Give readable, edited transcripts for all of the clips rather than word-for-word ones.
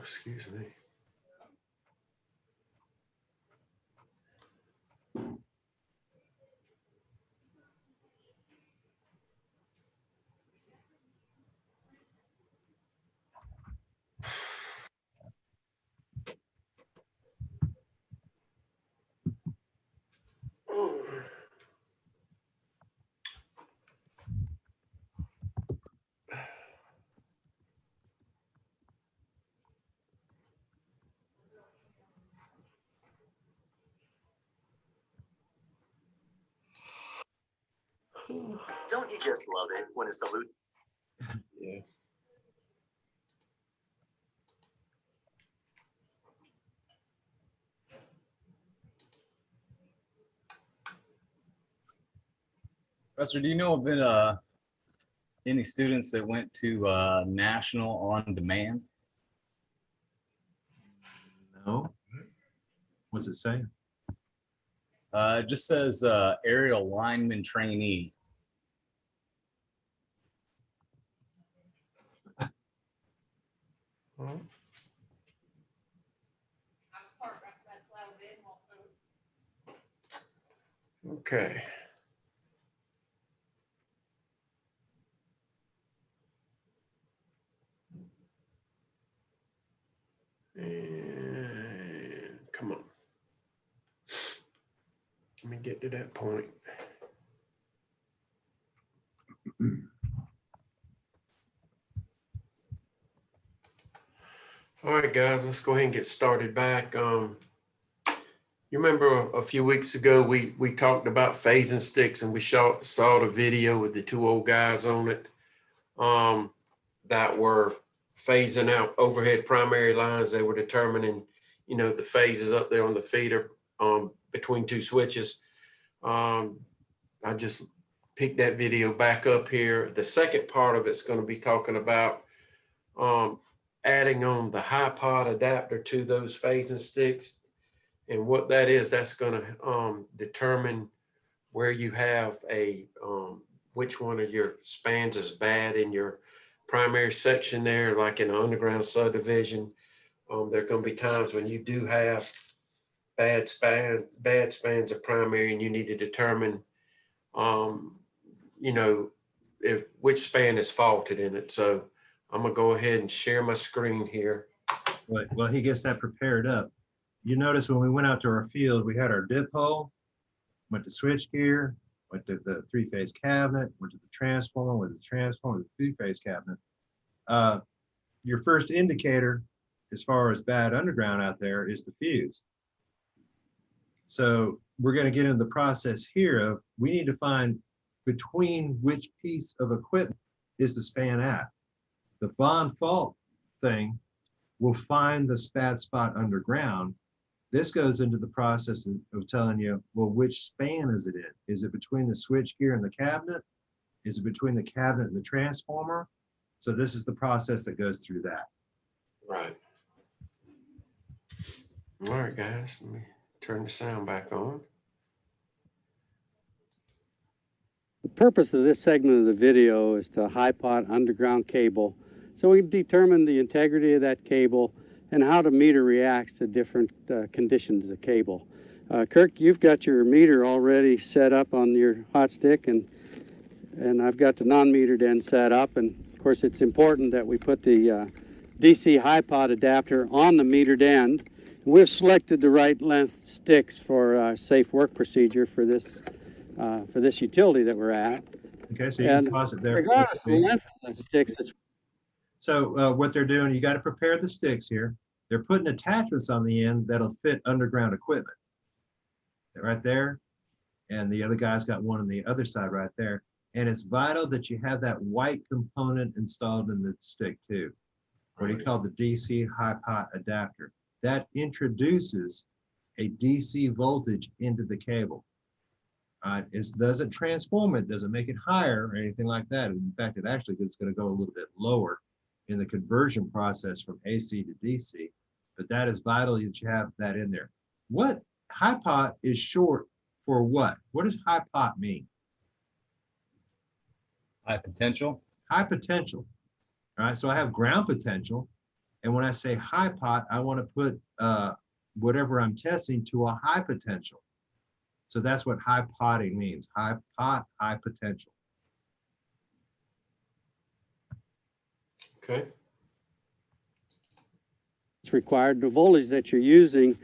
excuse me. Don't you just love it when a solution? Yeah. Professor, do you know of any students that went to National on Demand? No. What's it say? It just says aerial lineman trainee. Okay. And come on. Let me get to that point. All right, guys, let's go ahead and get started back. You remember a few weeks ago, we talked about phasing sticks, and we saw the video with the two old guys on it that were phasing out overhead primary lines. They were determining, the phases up there on the feeder between two switches. I just picked that video back up here. The second part of it's going to be talking about adding on the high pod adapter to those phasing sticks. And what that is, that's going to determine where you have which one of your spans is bad in your primary section there, like in an underground subdivision. There are going to be times when you do have bad spans of primary, and you need to determine, which span is faulted in it. So I'm going to go ahead and share my screen here. Well, he gets that prepared up. You notice when we went out to our field, we had our dip hole, went to switch gear, went to the three-phase cabinet, went to the transformer, with the transformer, the three-phase cabinet. Your first indicator, as far as bad underground out there, is the fuse. So we're going to get into the process here of, we need to find between which piece of equipment is the span at. The bond fault thing will find the bad spot underground. This goes into the process of telling you, well, which span is it in? Is it between the switch gear and the cabinet? Is it between the cabinet and the transformer? So this is the process that goes through that. Right. All right, guys, let me turn the sound back on. The purpose of this segment of the video is to high pot underground cable, so we can determine the integrity of that cable and how the meter reacts to different conditions of the cable. Kirk, you've got your meter already set up on your hot stick, and I've got the non-metered end set up. And of course, it's important that we put the DC high pot adapter on the metered end. We've selected the right length sticks for safe work procedure for this utility that we're at. Okay, so you can pause it there. Regardless of the length of the sticks, it's So what they're doing, you got to prepare the sticks here. They're putting attachments on the end that'll fit underground equipment. Right there. And the other guy's got one on the other side right there. And it's vital that you have that white component installed in the stick too. What he called the DC high pot adapter. That introduces a DC voltage into the cable. It doesn't transform it, doesn't make it higher or anything like that. In fact, it actually is going to go a little bit lower in the conversion process from AC to DC. But that is vital that you have that in there. What high pot is short for what? What does high pot mean? High potential. High potential. All right, so I have ground potential, And when I say high pot, I want to put whatever I'm testing to a high potential. So that's what high potting means. High pot, high potential. Okay. It's required. The voltage that you're using,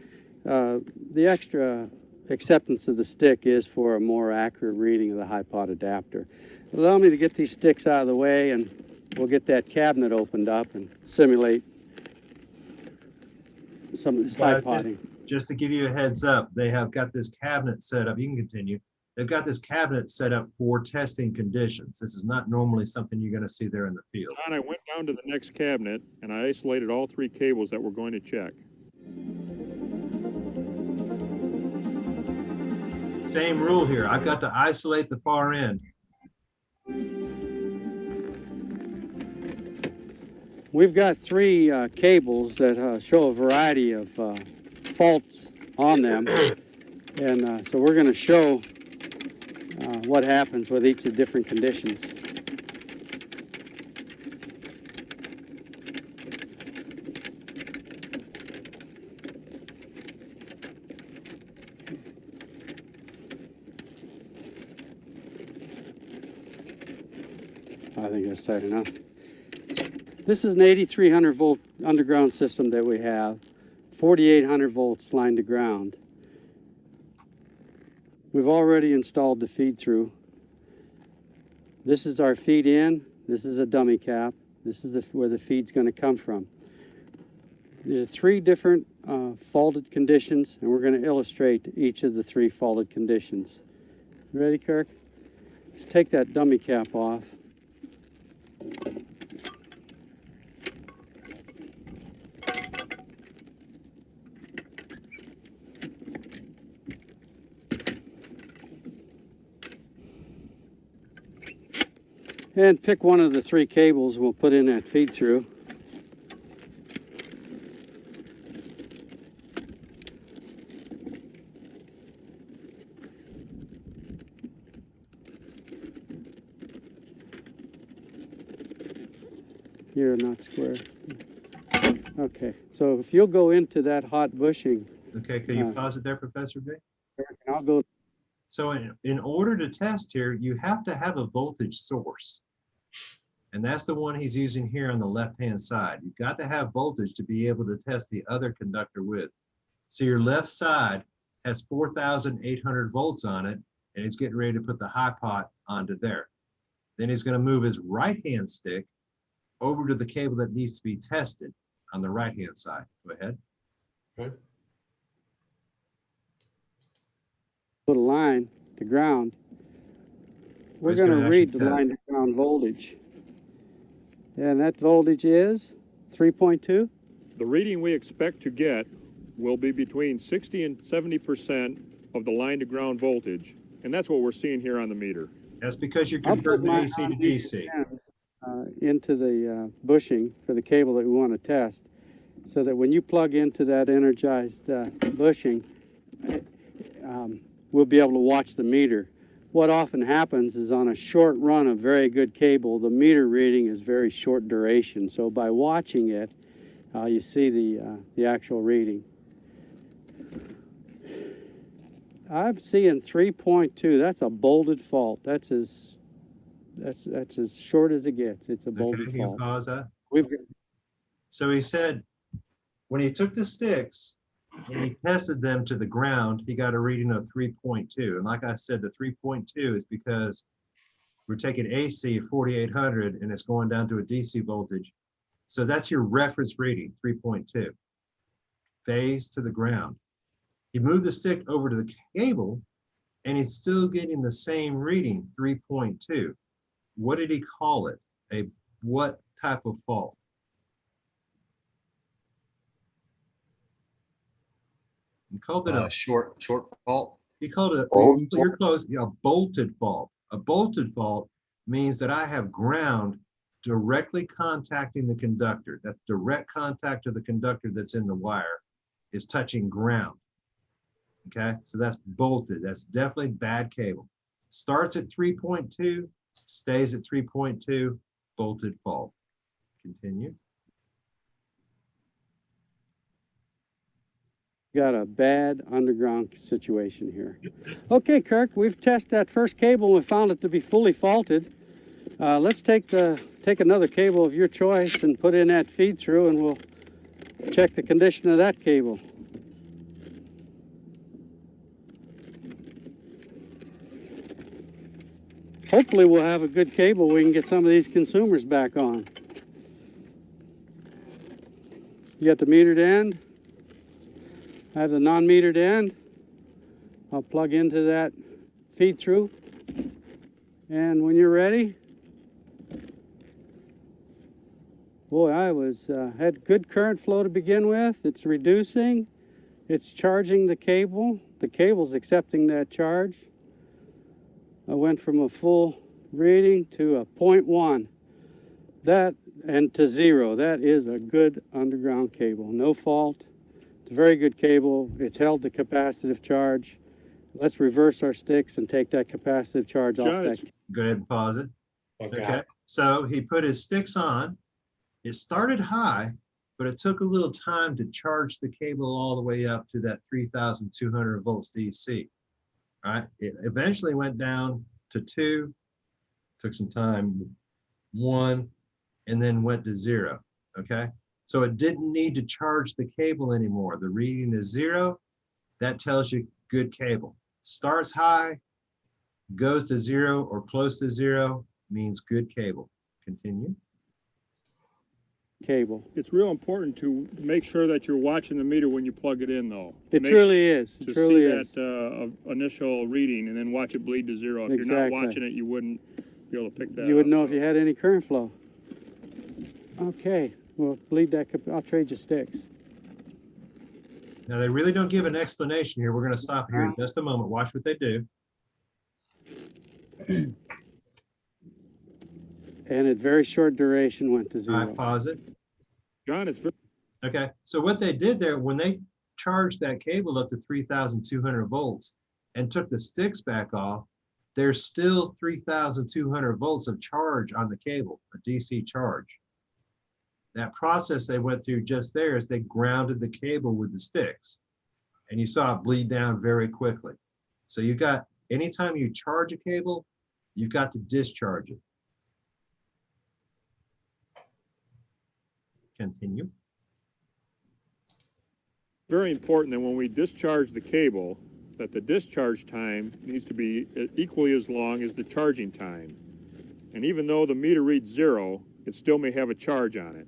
the extra acceptance of the stick is for a more accurate reading of the high pot adapter. Allow me to get these sticks out of the way, and we'll get that cabinet opened up and simulate some of this high potting. Just to give you a heads up, they have got this cabinet set up. You can continue. They've got this cabinet set up for testing conditions. This is not normally something you're going to see there in the field. And I went down to the next cabinet and I isolated all 3 cables that we're going to check. Same rule here. I've got to isolate the far end. We've got 3 cables that show a variety of faults on them. And so we're going to show what happens with each of the different conditions. I think that's tight enough. This is an 8,300 volt underground system that we have, 4,800 volts line to ground. We've already installed the feed through. This is our feed in. This is a dummy cap. This is where the feed's going to come from. There's 3 different faulted conditions, and we're going to illustrate each of the 3 faulted conditions. You ready, Kirk? Just take that dummy cap off. And pick one of the 3 cables we'll put in that feed through. You're not square. Okay, so if you'll go into that hot bushing. Okay, can you pause it there, Professor B? I'll go. So in order to test here, you have to have a voltage source. And that's the one he's using here on the left-hand side. You've got to have voltage to be able to test the other conductor with. So your left side has 4,800 volts on it, and he's getting ready to put the high pot onto there. Then he's going to move his right-hand stick over to the cable that needs to be tested on the right-hand side. Go ahead. Okay. Put a line to ground. We're He's going gonna to read actually the line test. to ground voltage. And that voltage is 3.2. The reading we expect to get will be between 60 and 70% of the line to ground voltage. And that's what we're seeing here on the meter. That's because you're I'll put converting my AC to DC. into the bushing for the cable that we want to test, so that when you plug into that energized bushing, we'll be able to watch the meter. What often happens is on a short run of very good cable, the meter reading is very short duration. So by watching it, you see the actual reading. I'm seeing 3.2. That's a bolted fault. That's as short as it gets. It's a bolted Okay, can you fault. pause that? We've got, So he said, when he took the sticks and he tested them to the ground, he got a reading of 3.2. And like I said, the 3.2 is because we're taking AC 4,800 and it's going down to a DC voltage. So that's your reference reading, 3.2. Phase to the ground. He moved the stick over to the cable and he's still getting the same reading, 3.2. What did he call it? What type of fault? He called it a Short fault. He called it, you're close, a bolted fault. A bolted fault means that I have ground directly contacting the conductor. That's direct contact to the conductor that's in the wire is touching ground. Okay, so that's bolted. That's definitely bad cable. Starts at 3.2, stays at 3.2, bolted fault. Continue. got a bad underground situation here. Okay, Kirk, we've tested that first cable and we found it to be fully faulted. Let's take another cable of your choice and put in that feed through, and we'll check the condition of that cable. Hopefully we'll have a good cable we can get some of these consumers back on. You got the metered end. I have the non-metered end. I'll plug into that feed through. And when you're ready, boy, I had good current flow to begin with. It's reducing. It's charging the cable. The cable's accepting that charge. I went from a full reading to a 0.1. That and to 0. That is a good underground cable. No fault. It's a very good cable. It's held the capacitive charge. Let's reverse our sticks and take that capacitive charge off that. Go ahead and pause it. Okay. So he put his sticks on. It started high, but it took a little time to charge the cable all the way up to that 3,200 volts DC. All right. It eventually went down to 2, took some time, 1, and then went to 0. Okay. So it didn't need to charge the cable anymore. The reading is 0. That tells you good cable. Starts high, goes to 0 or close to 0, means good cable. Continue. Cable. It's real important to make sure that you're watching the meter when you plug it in, though. It truly is. It To truly see is. that initial reading and then watch it bleed to 0. If you're Exactly. not watching it, you wouldn't be able to pick that up. You would know if you had any current flow. Okay, well, bleed that. I'll trade you sticks. Now they really don't give an explanation here. We're going to stop here in just a moment. Watch what they do. And at very short duration went to 0. I pause it. John, it's very Okay, so what they did there, when they charged that cable up to 3,200 volts and took the sticks back off, there's still 3,200 volts of charge on the cable, a DC charge. That process they went through just there is they grounded the cable with the sticks, and you saw it bleed down very quickly. So you got, anytime you charge a cable, you've got to discharge it. Continue. very important that when we discharge the cable, that the discharge time needs to be equally as long as the charging time. And even though the meter reads 0, it still may have a charge on it.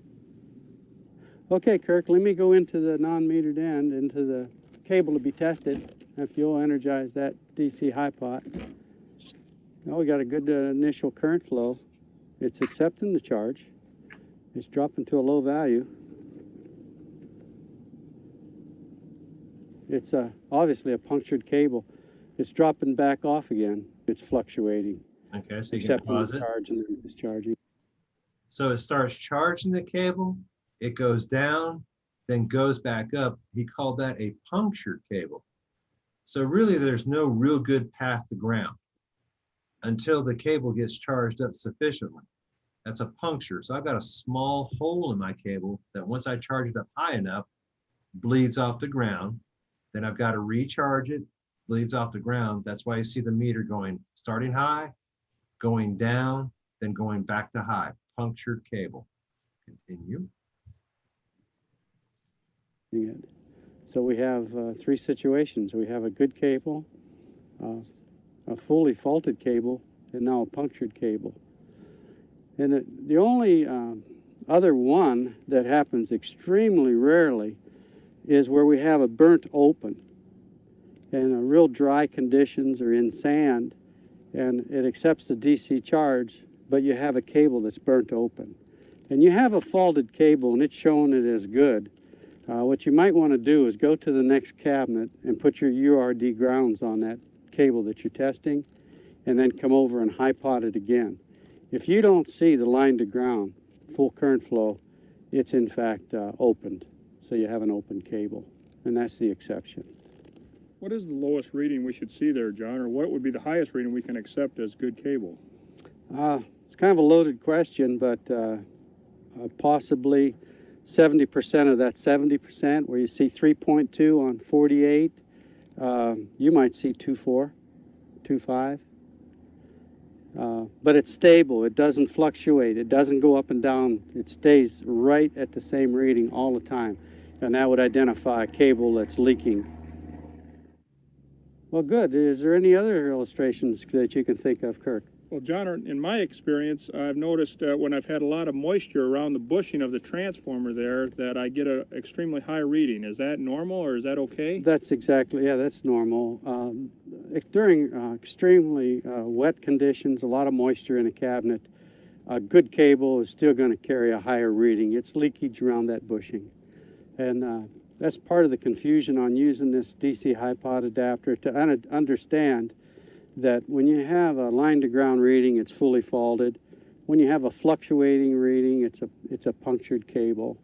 Okay, Kirk, let me go into the non-metered end, into the cable to be tested. If you'll energize that DC high pot. Now we got a good initial current flow. It's accepting the charge. It's dropping to a low value. It's obviously a punctured cable. It's dropping back off again. It's fluctuating. Okay, so you can Accepting pause the it. charge and then discharging. So it starts charging the cable, it goes down, then goes back up. He called that a punctured cable. So really there's no real good path to ground until the cable gets charged up sufficiently. That's a puncture. So I've got a small hole in my cable that once I charge it up high enough, bleeds off the ground. Then I've got to recharge it, bleeds off the ground. That's why you see the meter going, starting high, going down, then going back to high. Punctured cable. Continue. Good. So we have three situations. We have a good cable, a fully faulted cable, and now a punctured cable. And the only other one that happens extremely rarely is where we have a burnt open and real dry conditions or in sand, and it accepts the DC charge, but you have a cable that's burnt open. And you have a faulted cable and it's showing it as good. What you might want to do is go to the next cabinet and put your URD grounds on that cable that you're testing, and then come over and high pot it again. If you don't see the line to ground, full current flow, it's in fact opened. So you have an open cable, and that's the exception. What is the lowest reading we should see there, John, or what would be the highest reading we can accept as good cable? It's kind of a loaded question, but possibly 70% of that 70%, where you see 3.2 on 48, you might see 2.4, 2.5. But it's stable. It doesn't fluctuate. It doesn't go up and down. It stays right at the same reading all the time. And that would identify a cable that's leaking. Well, good. Is there any other illustrations that you can think of, Kirk? Well, John, in my experience, I've noticed when I've had a lot of moisture around the bushing of the transformer there that I get an extremely high reading. Is that normal or is that okay? That's exactly, yeah, that's normal. During extremely wet conditions, a lot of moisture in a cabinet, a good cable is still going to carry a higher reading. It's leakage around that bushing. And that's part of the confusion on using this DC high pot adapter to understand that when you have a line to ground reading, it's fully faulted. When you have a fluctuating reading, it's a punctured cable.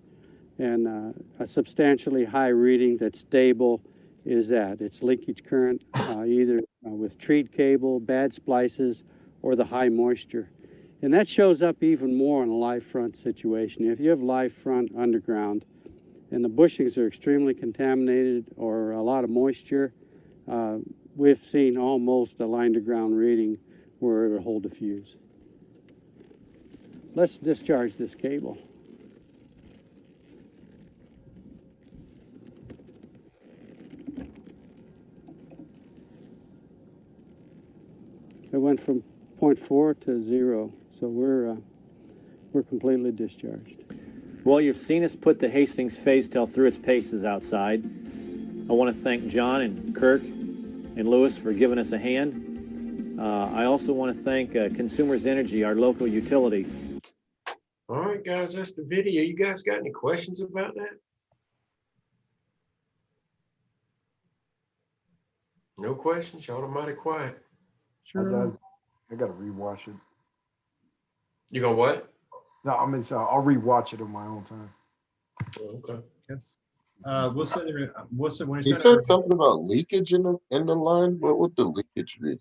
And a substantially high reading that's stable is that. It's leakage current, either with treat cable, bad splices, or the high moisture. And that shows up even more in a live front situation. If you have live front underground and the bushings are extremely contaminated or a lot of moisture, we've seen almost a line to ground reading where it'll hold a fuse. Let's discharge this cable. It went from 0.4 to 0, so we're completely discharged. Well, you've seen us put the Hastings phase tail through its paces outside. I want to thank John and Kirk and Lewis for giving us a hand. I also want to thank Consumers Energy, our local utility. All right, guys, that's the video. You guys got any questions about that? No questions? Y'all are mighty quiet. Sure. I gotta rewatch it. You gonna what? No, I mean, so I'll rewatch it on my own time. Oh, okay. We'll send it. We'll send when He said something about leakage in the line. What would the leakage be?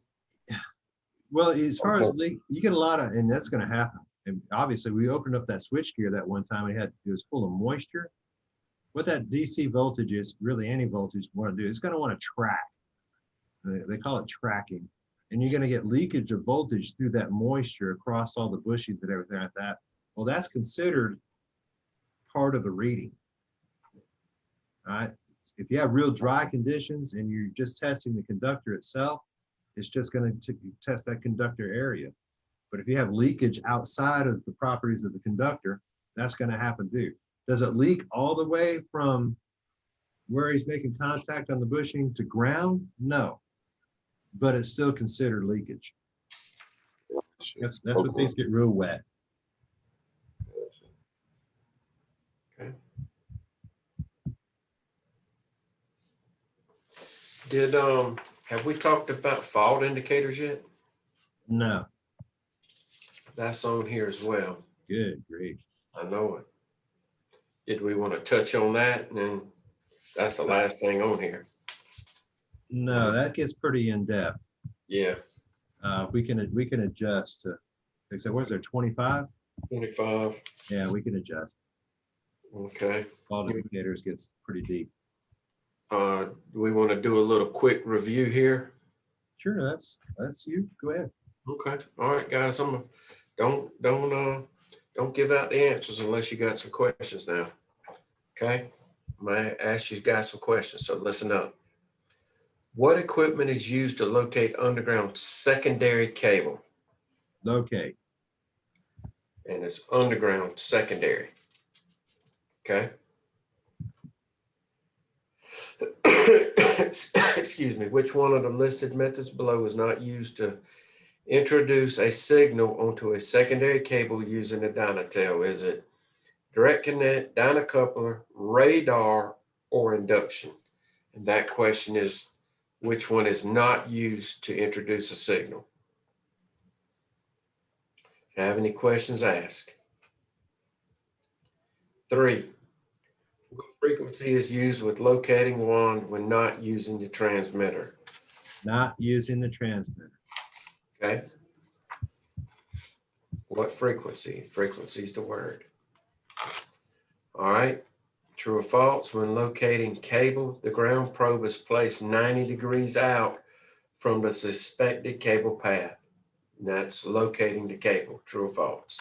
Well, as far as leak, you get a lot of, and that's going to happen. And obviously, we opened up that switch gear that one time. It was full of moisture. What that DC voltage is, really any voltage you want to do, it's going to want to track. They call it tracking, and you're going to get leakage of voltage through that moisture across all the bushings and everything like that. Well, that's considered part of the reading. All right. If you have real dry conditions and you're just testing the conductor itself, it's just going to test that conductor area. But if you have leakage outside of the properties of the conductor, that's going to happen too. Does it leak all the way from where he's making contact on the bushing to ground? No, but it's still considered leakage. That's when things get real wet. Okay. Did have we talked about fault indicators yet? No. That's on here as well. Good, great. I know it. Did we want to touch on that? And then that's the last thing on here. No, that gets pretty in depth. Yeah. We can adjust to, except what's there, 25? 25. Yeah, we can adjust. Okay. Fault indicators gets pretty deep. We want to do a little quick review here. Sure, that's you. Go ahead. Okay. All right, guys. Don't give out the answers unless you got some questions now. Okay. I'm gonna ask you guys some questions, so listen up. What equipment is used to locate underground secondary cable? Locate. And it's underground secondary. Okay. Excuse me. Which one of the listed methods below is not used to introduce a signal onto a secondary cable using a Dynatel? Is it direct connect, dynacoupler, radar, or induction? And that question is, which one is not used to introduce a signal? Have any questions, ask. 3, what frequency is used with locating wand when not using the transmitter? Not using the transmitter. Okay. What frequency? Frequency is the word. All right, true or false, when locating cable, the ground probe is placed 90 degrees out from the suspected cable path. And that's locating the cable, true or false?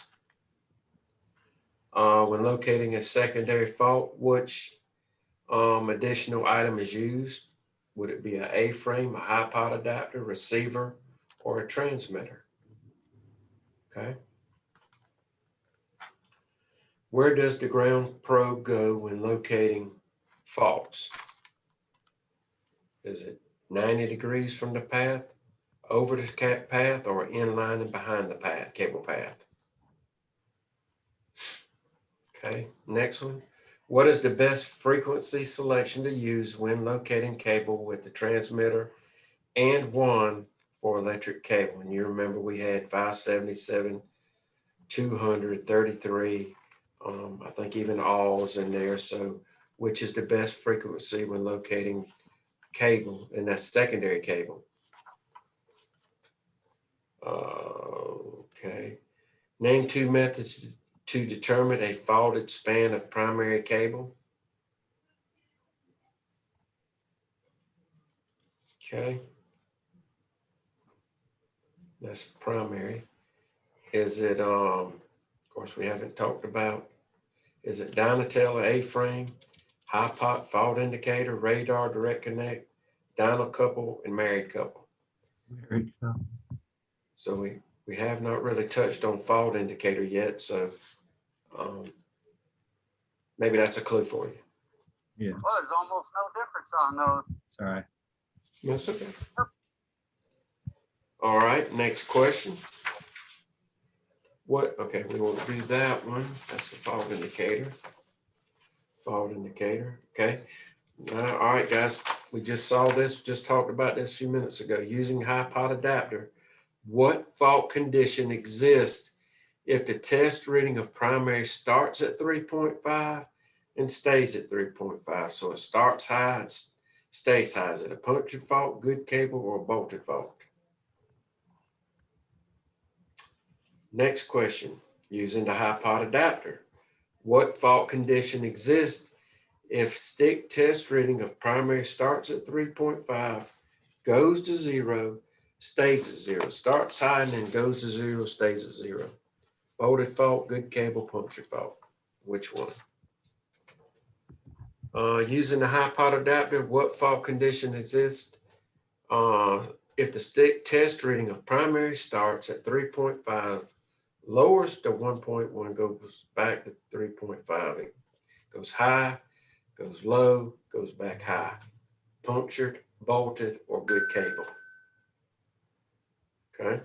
When locating a secondary fault, which additional item is used? Would it be an A-frame, a high pot adapter, receiver, or a transmitter? Okay. Where does the ground probe go when locating faults? Is it 90 degrees from the path, over the path, or in line and behind the path, cable path? Okay, next one. What is the best frequency selection to use when locating cable with the transmitter and one for electric cable? And you remember we had 577, 200, 33, I think even alls in there. So which is the best frequency when locating cable? And that's secondary cable. Okay. Name two methods to determine a faulted span of primary cable. Okay. That's primary. Is it, of course, we haven't talked about, is it Dynatel or A-frame, high pot fault indicator, radar, direct connect, dyno couple, and married couple? Very cool. So we have not really touched on fault indicator yet. So maybe that's a clue for you. Yeah, Well, there's almost no difference on those. sorry. That's okay. All right, next question. What, okay, we won't do that one. That's the fault indicator. Fault indicator, okay. All right, guys, we just saw this, just talked about this a few minutes ago. Using high pot adapter, what fault condition exists if the test reading of primary starts at 3.5 and stays at 3.5? So it starts high and stays high. Is it a punctured fault, good cable, or a bolted fault? Next question, using the high pot adapter, what fault condition exists if stick test reading of primary starts at 3.5, goes to 0, stays at 0, starts high and then goes to 0, stays at 0? Bolted fault, good cable, punctured fault. Which one? Using the high pot adapter, what fault condition exists if the stick test reading of primary starts at 3.5, lowers to 1.1, goes back to 3.5. It goes high, goes low, goes back high. Punctured, bolted, or good cable. Okay.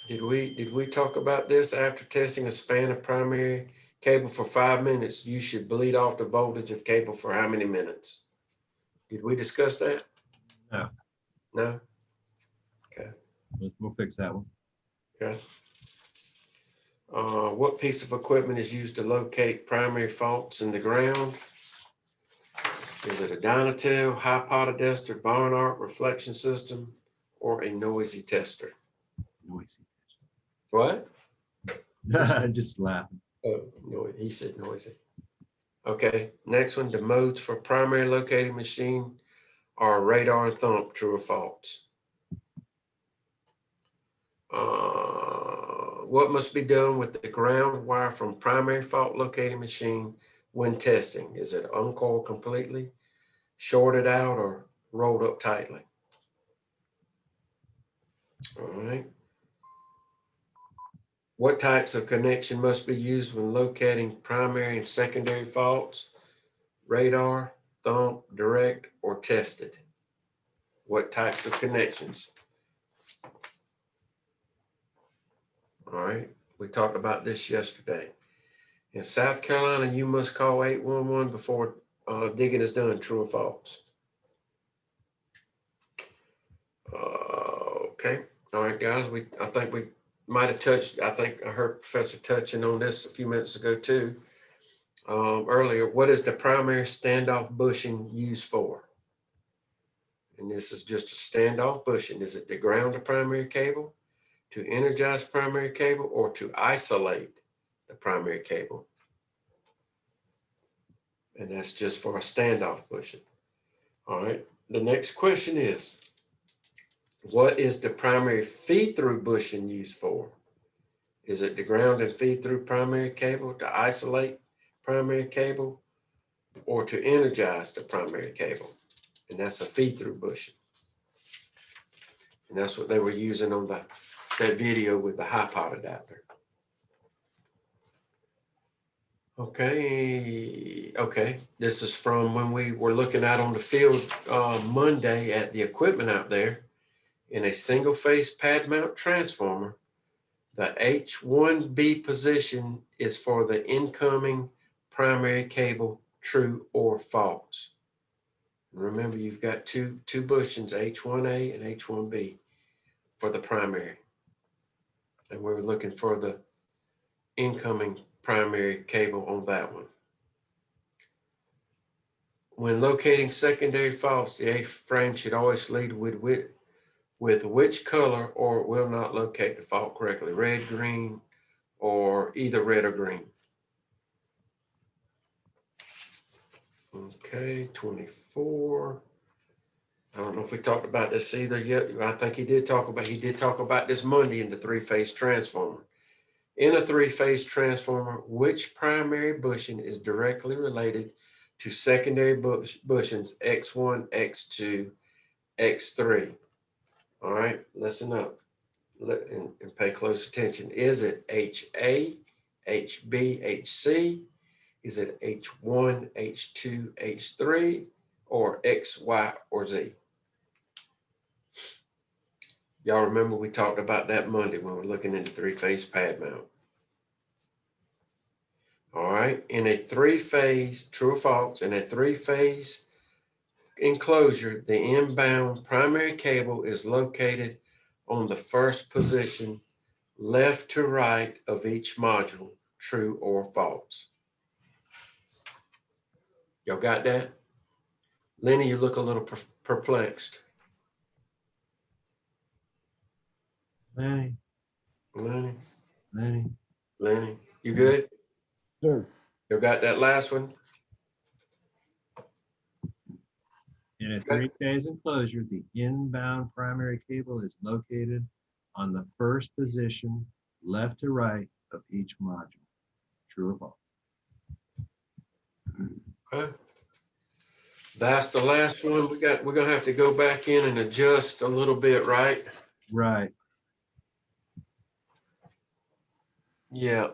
Did we talk about this? After testing a span of primary cable for 5 minutes, you should bleed off the voltage of cable for how many minutes? Did we discuss that? No. No? Okay. We'll fix that one. Okay. What piece of equipment is used to locate primary faults in the ground? Is it a Dynatel, high pot adapter, Barnard reflection system, or a noisy tester? Noisy. What? I'm just laughing. Oh, no, he said noisy. Okay, next one, the modes for primary locating machine are radar and thump, true or false? What must be done with the ground wire from primary fault locating machine when testing? Is it uncoiled completely, shorted out, or rolled up tightly? All right. What types of connection must be used when locating primary and secondary faults? Radar, thump, direct, or tested? What types of connections? All right, we talked about this yesterday. In South Carolina, you must call 811 before digging is done, true or false? Okay, all right, guys, I think we might have touched, I think I heard Professor touching on this a few minutes ago too. Earlier, what is the primary standoff bushing used for? And this is just a standoff bushing. Is it to ground the primary cable, to energize primary cable, or to isolate the primary cable. And that's just for a standoff bushing. All right, the next question is, what is the primary feed-through bushing used for? Is it the ground and feed-through primary cable, to isolate primary cable, or to energize the primary cable? And that's a feed-through bushing. And that's what they were using on that video with the high pot adapter. Okay, this is from when we were looking out on the field Monday at the equipment out there. In a single-phase pad mount transformer, the H1B position is for the incoming primary cable, true or false. Remember, you've got two bushings, H1A and H1B, for the primary. And we're looking for the incoming primary cable on that one. When locating secondary faults, the A-frame should always lead with which color, or it will not locate the fault correctly, red, green, or either red or green. Okay, 24. I don't know if we talked about this either yet. I think he did talk about this Monday in the three-phase transformer. In a three-phase transformer, which primary bushing is directly related to secondary bushings X1, X2, X3? All right, listen up and pay close attention. Is it HA, HB, HC? Is it H1, H2, H3, or X, Y, or Z? Y'all remember we talked about that Monday when we're looking into three-phase pad mount. All right, in a three-phase, true or false, in a three-phase enclosure, the inbound primary cable is located on the first position, left to right of each module, true or false. Y'all got that? Lenny, you look a little perplexed. Lenny, Lenny, you good? Sure. You got that last one? in a three-phase enclosure, the inbound primary cable is located on the first position, left to right of each module. True or false? Okay. That's the last one. We're gonna have to go back in and adjust a little bit, right? Right. Yeah.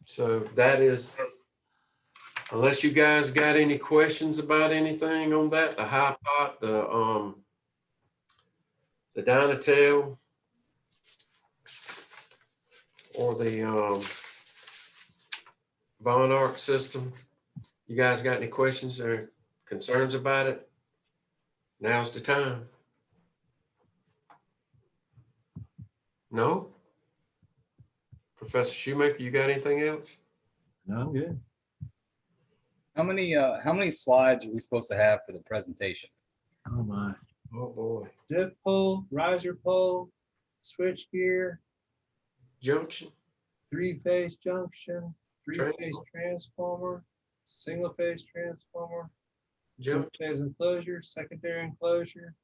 So that is, unless you guys got any questions about anything on that, the high pot, the Dynatel, or the Von Arc system, you guys got any questions or concerns about it? Now's the time. No? Professor Shoemaker, you got anything else? No, I'm good. How many slides are we supposed to have for the presentation? Oh my. Oh boy. Dip pole, riser pole, switch gear, Junction. three-phase junction, three-phase transformer, single-phase transformer, single-phase enclosure, secondary enclosure,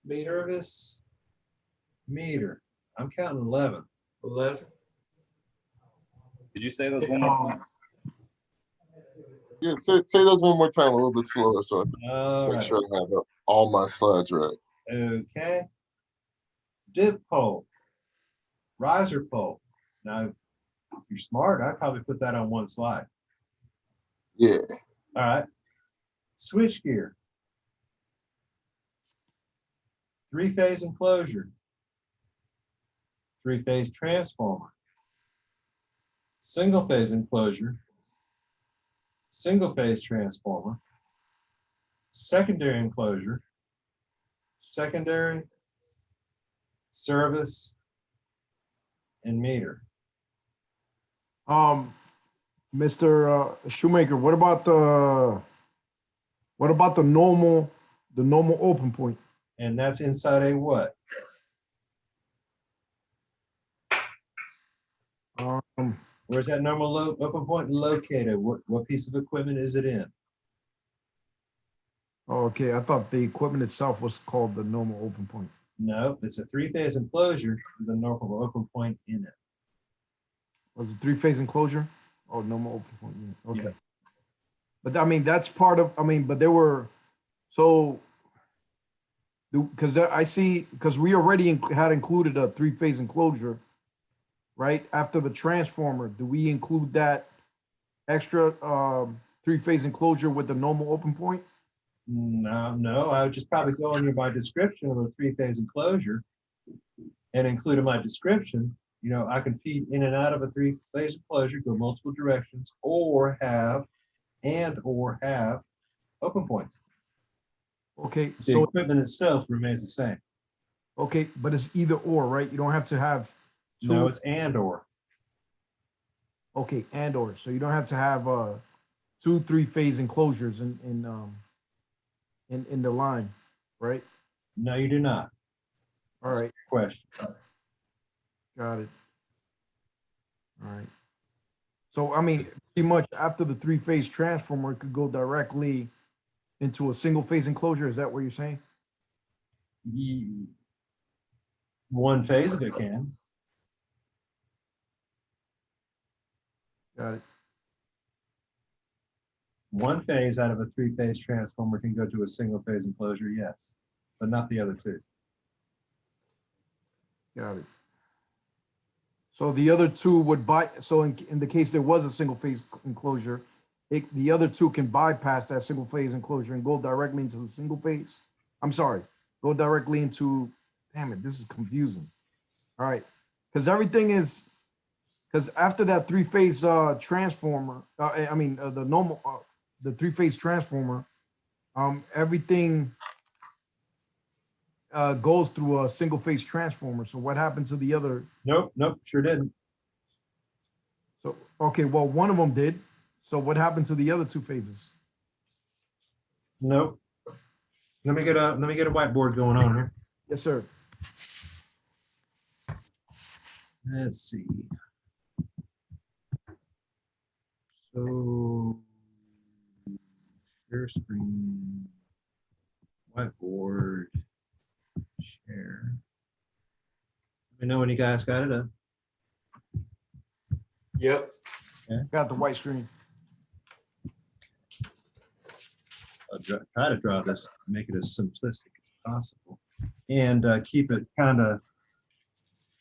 service, meter. I'm counting 11. 11. Did you say those one more time? Yeah, say those one more time a little bit slower so I All can make right. sure I have all my slides right. Okay. Dip pole, riser pole. Now, if you're smart, I'd probably put that on one slide. Yeah. All right. Switch gear. Three-phase enclosure. Three-phase transformer. Single-phase enclosure. Single-phase transformer. Secondary enclosure. Secondary, service, and meter. Mr. Shoemaker, what about the normal open point? And that's inside a what? Where's that normal open point located? What piece of equipment is it in? Oh, okay, I thought the equipment itself was called the normal open point. No, it's a three-phase enclosure with a normal open point in it. Was it three-phase enclosure? Oh, normal open point, yeah, okay. Yeah. But I mean, that's part of, I mean, but there were, so, because I see, because we already had included a three-phase enclosure, right? After the transformer, do we include that extra three-phase enclosure with the normal open point? No, I would just probably go under my description of a three-phase enclosure and include in my description, you know, I can feed in and out of a three-phase enclosure, go multiple directions, or have open points. Okay, The so, equipment itself remains the same. okay, but it's either or, right? You don't have to have two. No, it's and or. Okay, and or, so you don't have to have two three-phase enclosures in the line, right? No, you do not. All right, Question. got it. All right. So I mean, pretty much after the three-phase transformer, it could go directly into a single-phase enclosure. Is that what you're saying? One phase of it can. Got it. One phase out of a three-phase transformer can go to a single-phase enclosure, yes, but not the other two. Got it. So the other two would so in the case there was a single-phase enclosure, the other two can bypass that single-phase enclosure and go directly into the single-phase. I'm sorry, go directly into, damn it, this is confusing. All right, because everything is, because after that three-phase transformer, the normal, the three-phase transformer, everything goes through a single-phase transformer. So what happened to the other? Nope, sure didn't. So, okay, well, one of them did. So what happened to the other two phases? Nope. Let me get a whiteboard going on here. Yes, sir. Let's see. So, share screen, whiteboard, share. Let me know when you guys got it up. Yep. Got the white screen. I'll try to draw this, make it as simplistic as possible, and keep it kind of.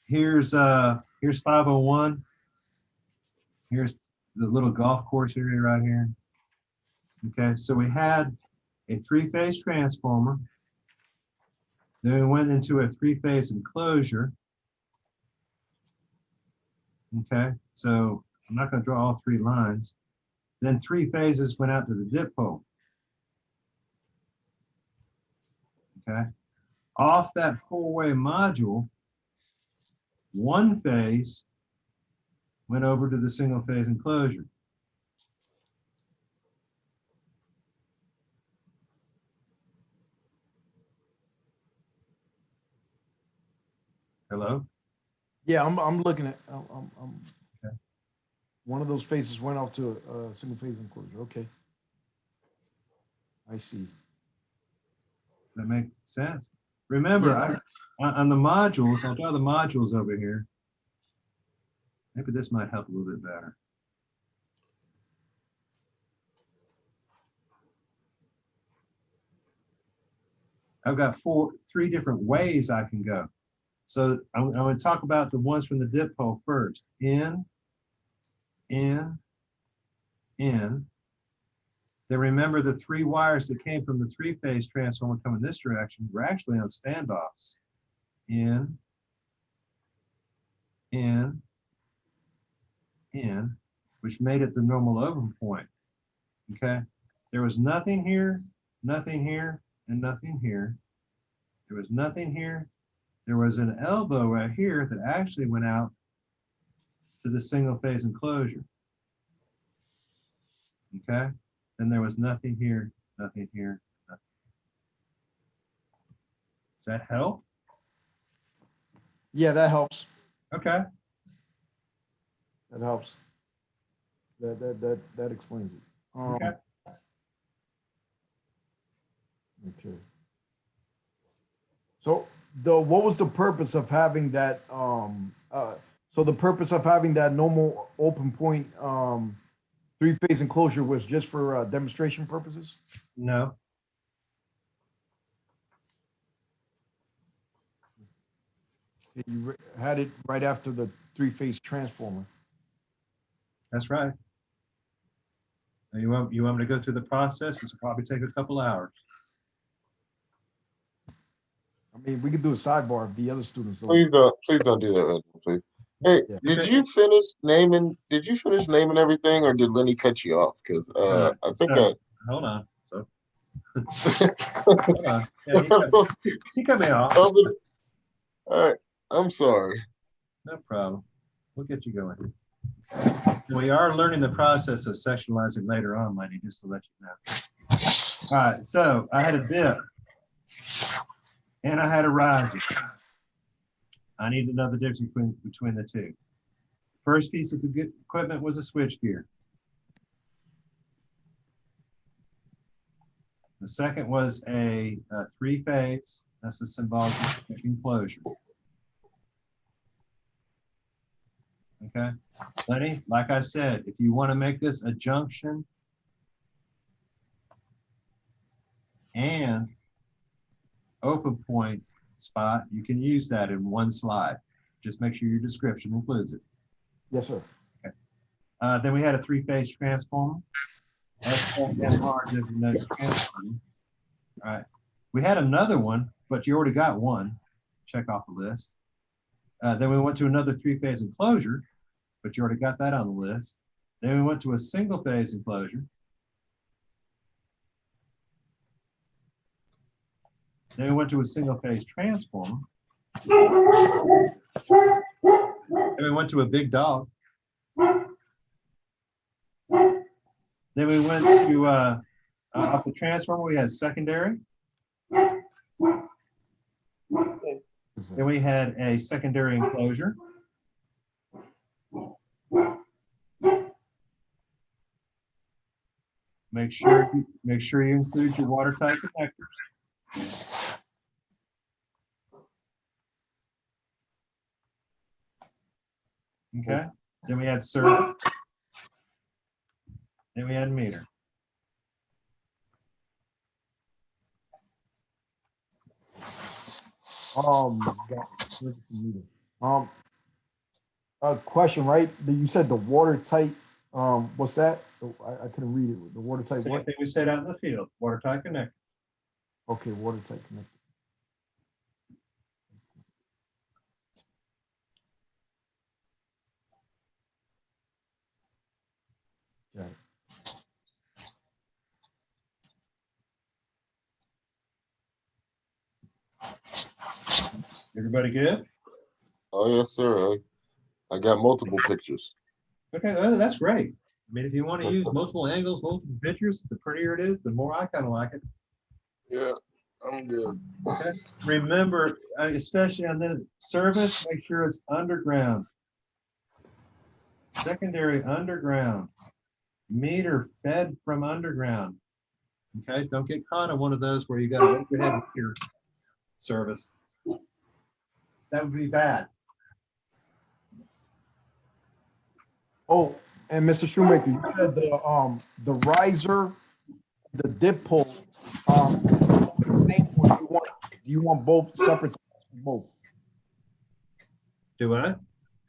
Here's 501. Here's the little golf course area right here. Okay, so we had a three-phase transformer. Then we went into a three-phase enclosure. Okay, so I'm not going to draw all three lines. Then three phases went out to the dip pole. Okay, off that four-way module, one phase went over to the single-phase enclosure. Hello? Yeah, I'm looking at. Okay. One of those phases went off to a single-phase enclosure. Okay. I see. That makes sense. Remember, Yeah. on the modules, I'll draw the modules over here. Maybe this might help a little bit better. I've got three different ways I can go. So I'm going to talk about the ones from the dip pole first. In. Then remember the three wires that came from the three-phase transformer coming this direction were actually on standoffs. In, which made it the normal open point. Okay, there was nothing here, nothing here, and nothing here. There was nothing here. There was an elbow right here that actually went out to the single-phase enclosure. Okay, then there was nothing here, nothing here, nothing. Does that help? Yeah, that helps. Okay. That helps. That explains it. Okay. Okay. So what was the purpose of having that, so the purpose of having that normal open point, three-phase enclosure was just for demonstration purposes? No, You had it right after the three-phase transformer. that's right. Now, you want me to go through the process? This will probably take a couple hours. I mean, we could do a sidebar if the other students don't. Please don't do that right now, please. Hey, Yeah. did you finish naming everything, or did Lenny cut you off? Because I think Hold on. So, hold on. Yeah, he cut me off. All right, I'm sorry. No problem. We'll get you going. We are learning the process of sectionalizing later on, Lenny, just to let you know. All right, so I had a dip and I had a riser. I need to know the difference between the two. First piece of equipment was a switch gear. The second was a three-phase, that's a symbolic enclosure. Okay, Lenny, like I said, if you want to make this a junction and open point spot, you can use that in one slide. Just make sure your description includes it. Yes, sir. Okay. Then we had a three-phase transformer. SMR designates transformer. All right. We had another one, but you already got one. Check off the list. Then we went to another three-phase enclosure, but you already got that on the list. Then we went to a single-phase enclosure. Then we went to a single-phase transformer. Then we went to a big dog. Then we went to, off the transformer, we had secondary. Then we had a secondary enclosure. Make sure you include your watertight connectors. Okay. Then we had service. Then we had meter. A question, right? You said the watertight, what's that? I couldn't read it. The watertight Same what? thing we said out in the field, watertight connector. Okay, watertight connector. Got it. Everybody good? Oh yes, sir. I got multiple pictures. Okay, well, that's great. I mean, if you want to use multiple angles, multiple pictures, the prettier it is, the more I kind of like it. Yeah, I'm good. Okay. Remember, especially on the service, make sure it's underground. Secondary underground. Meter fed from underground. Okay, don't get caught on one of those where you got an overhead meter service. That would be bad. Oh, and Mr. Shoemaker, you said the riser, the dip pull, you want both separate both? Do what?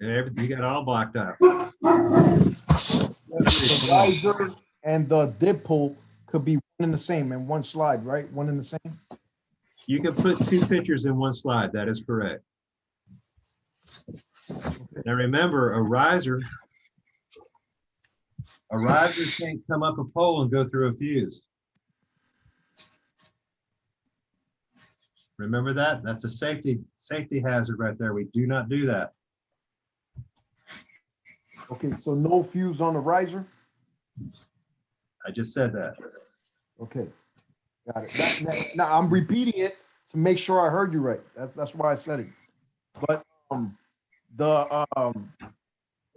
Everything, you got it all blocked out. The riser and the dip pull could be one in the same in one slide, right? One in the same? You can put two pictures in one slide. That is correct. Now remember, a riser can't come up a pole and go through a fuse. Remember that? That's a safety hazard right there. We do not do that. Okay, so no fuse on the riser? I just said that. Okay, got it. Now I'm repeating it to make sure I heard you right. That's why I said it. But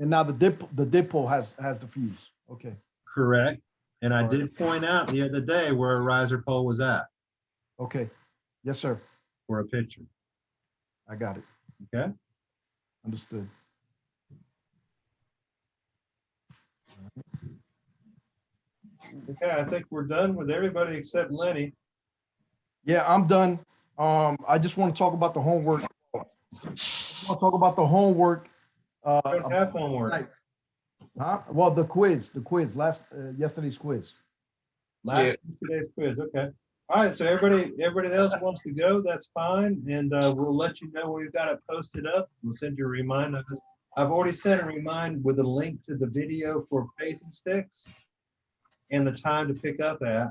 And now the dip pole has the fuse. Okay. Correct. And I All right. did point out the other day where a riser pole was at Okay. Yes, sir. for a picture. I got it. Okay. Understood. Okay, I think we're done with everybody except Lenny. Yeah, I'm done. I just want to talk about the homework. I want to talk about the homework. We don't have homework. Huh? Well, the quiz, yesterday's quiz. Yesterday's quiz. Okay. All right. So everybody else wants to go. That's fine. And we'll let you know when we've got it posted up. We'll send you a reminder. I've already sent a reminder with a link to the video for facing sticks and the time to pick up at.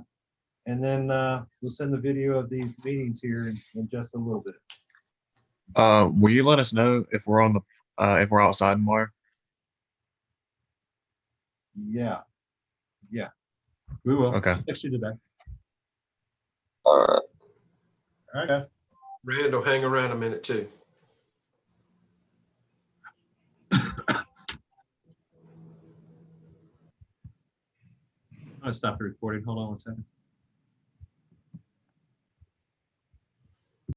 And then we'll send the video of these meetings here in just a little bit. Will you let us know if we're on the if we're outside tomorrow? Yeah. Yeah. We will. Okay. Text you today. All right. All right, guys. Randall, hang around a minute too. I'm gonna stop the recording. Hold on one second.